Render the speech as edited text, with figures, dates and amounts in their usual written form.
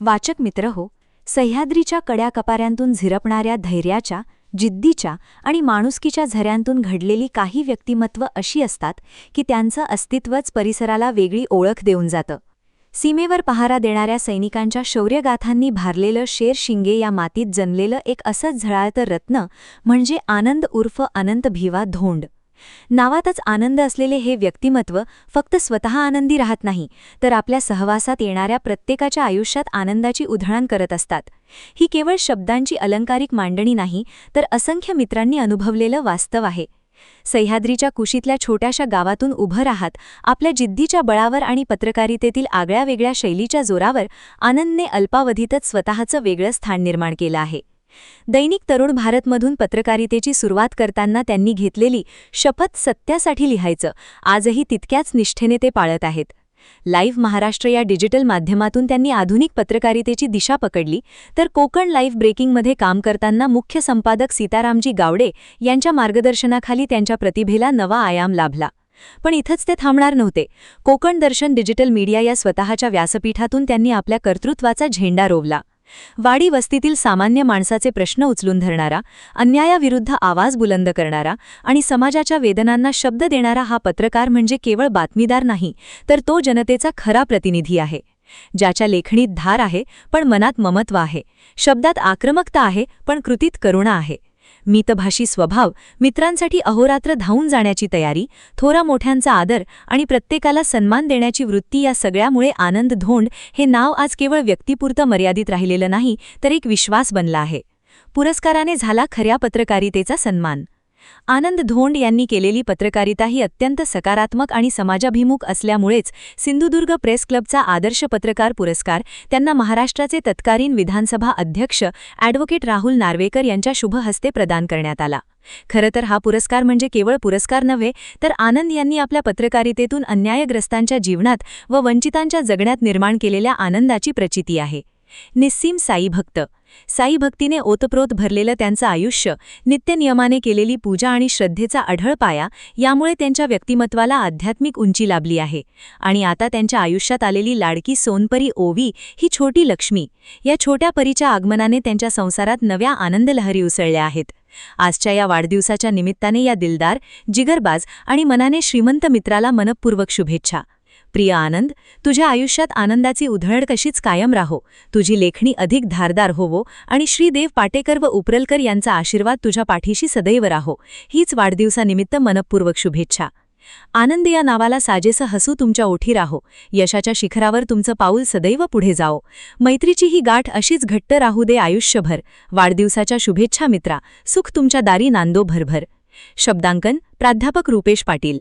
वाचक मित्र हो, सह्याद्रीच्या कड्या कपाऱ्यांतून झिरपणाऱ्या धैर्याच्या, जिद्दीच्या आणि माणुसकीच्या झऱ्यांतून घडलेली काही व्यक्तिमत्व अशी असतात की त्यांचं अस्तित्वच परिसराला वेगळी ओळख देऊन जातं. सीमेवर पहारा देणाऱ्या सैनिकांच्या शौर्यगाथांनी भारलेलं शेर शिंगे या मातीत जन्मलेलं एक असंच झळाळतं रत्न म्हणजे आनंद उर्फ अनंत भिवा धोंड. नावातच आनंद असलेले हे व्यक्तिमत्व फक्त स्वतः आनंदी राहत नाही, तर आपल्या सहवासात येणाऱ्या प्रत्येकाच्या आयुष्यात आनंदाची उधळण करत असतात. ही केवळ शब्दांची अलंकारिक मांडणी नाही, तर असंख्य मित्रांनी अनुभवलेलं वास्तव आहे. सह्याद्रीच्या कुशीतल्या छोट्याशा गावातून उभं राहत आपल्या जिद्दीच्या बळावर आणि पत्रकारितेतील आगळ्यावेगळ्या शैलीच्या जोरावर आनंदने अल्पावधीतच स्वतःचं वेगळं स्थान निर्माण केलं आहे. दैनिक तरुण भारतमधून पत्रकारितेची सुरुवात करताना त्यांनी घेतलेली शपथ सत्यासाठी लिहायचं आजही तितक्याच निष्ठेने ते पाळत आहेत. लाईव्ह महाराष्ट्र या डिजिटल माध्यमातून त्यांनी आधुनिक पत्रकारितेची दिशा पकडली, तर कोकण लाईव्ह ब्रेकिंगमध्ये काम करताना मुख्य संपादक सीतारामजी गावडे यांच्या मार्गदर्शनाखाली त्यांच्या प्रतिभेला नवा आयाम लाभला. पण इथंच ते थांबणार नव्हते. कोकण दर्शन डिजिटल मीडिया या स्वतःच्या व्यासपीठातून त्यांनी आपल्या कर्तृत्वाचा झेंडा रोवला. वाडी वस्तीतील सामान्य माणसाचे प्रश्न उचलून धरणारा, अन्यायाविरुद्ध आवाज बुलंद करणारा आणि समाजाच्या वेदनांना शब्द देणारा हा पत्रकार म्हणजे केवळ बातमीदार नाही, तर तो जनतेचा खरा प्रतिनिधी आहे. ज्याच्या लेखणीत धार आहे पण मनात ममत्व आहे, शब्दात आक्रमकता आहे पण कृतीत करुणा आहे. मितभाषी स्वभाव, मित्रांसाठी अहोरात्र धावून जाण्याची तयारी, थोरा मोठ्यांचा आदर आणि प्रत्येकाला सन्मान देण्याची वृत्ती या सगळ्यामुळे आनंद धोंड हे नाव आज केवळ व्यक्तिपुरतं मर्यादित राहिलेलं नाही, तर एक विश्वास बनला आहे. पुरस्काराने झाला खऱ्या पत्रकारितेचा सन्मान. आनंद धोंड यांनी केलेली पत्रकारिता ही अत्यंत सकारात्मक आणि समाजाभिमुख असल्यामुळेच सिंधुदुर्ग प्रेस क्लबचा आदर्श पत्रकार पुरस्कार त्यांना महाराष्ट्राचे तत्कालीन विधानसभा अध्यक्ष ॲडव्होकेट राहुल नार्वेकर यांच्या शुभ हस्ते प्रदान करण्यात आला. खरं तर हा पुरस्कार म्हणजे केवळ पुरस्कार नव्हे, तर आनंद यांनी आपल्या पत्रकारितेतून अन्यायग्रस्तांच्या जीवनात व वंचितांच्या जगण्यात निर्माण केलेल्या आनंदाची प्रचिती आहे. निस्सीम साईभक्त. साईभक्तीने ओतप्रोत भरलेलं त्यांचं आयुष्य, नित्यनियमाने केलेली पूजा आणि श्रद्धेचा अढळ पाया यामुळे त्यांच्या व्यक्तिमत्वाला आध्यात्मिक उंची लाभली आहे. आणि आता त्यांच्या आयुष्यात आलेली लाडकी सोनपरी ओवी ही छोटी लक्ष्मी, या छोट्या परीच्या आगमनाने त्यांच्या संसारात नव्या आनंदलहरी उसळल्या आहेत. आजच्या या वाढदिवसाच्या निमित्ताने या दिलदार, जिगरबाज आणि मनाने श्रीमंत मित्राला मनपूर्वक शुभेच्छा. प्रिय आनंद, तुझ्या आयुष्यात आनंदाची उधळण कशीच कायम राहो, तुझी लेखणी अधिक धारदार होवो आणि श्रीदेव पाटेकर व उपरलकर यांचा आशीर्वाद तुझ्या पाठीशी सदैव राहो. हीच वाढदिवसानिमित्त मनपूर्वक शुभेच्छा. आनंद या नावाला साजेसं हसू तुमच्या ओठी राहो, यशाच्या शिखरावर तुमचं पाऊल सदैव पुढे जाओ. मैत्रीची ही गाठ अशीच घट्ट राहू दे आयुष्यभर. वाढदिवसाच्या शुभेच्छा मित्रा, सुख तुमच्या दारी नांदो भरभर. शब्दांकन प्राध्यापक रुपेश पाटील.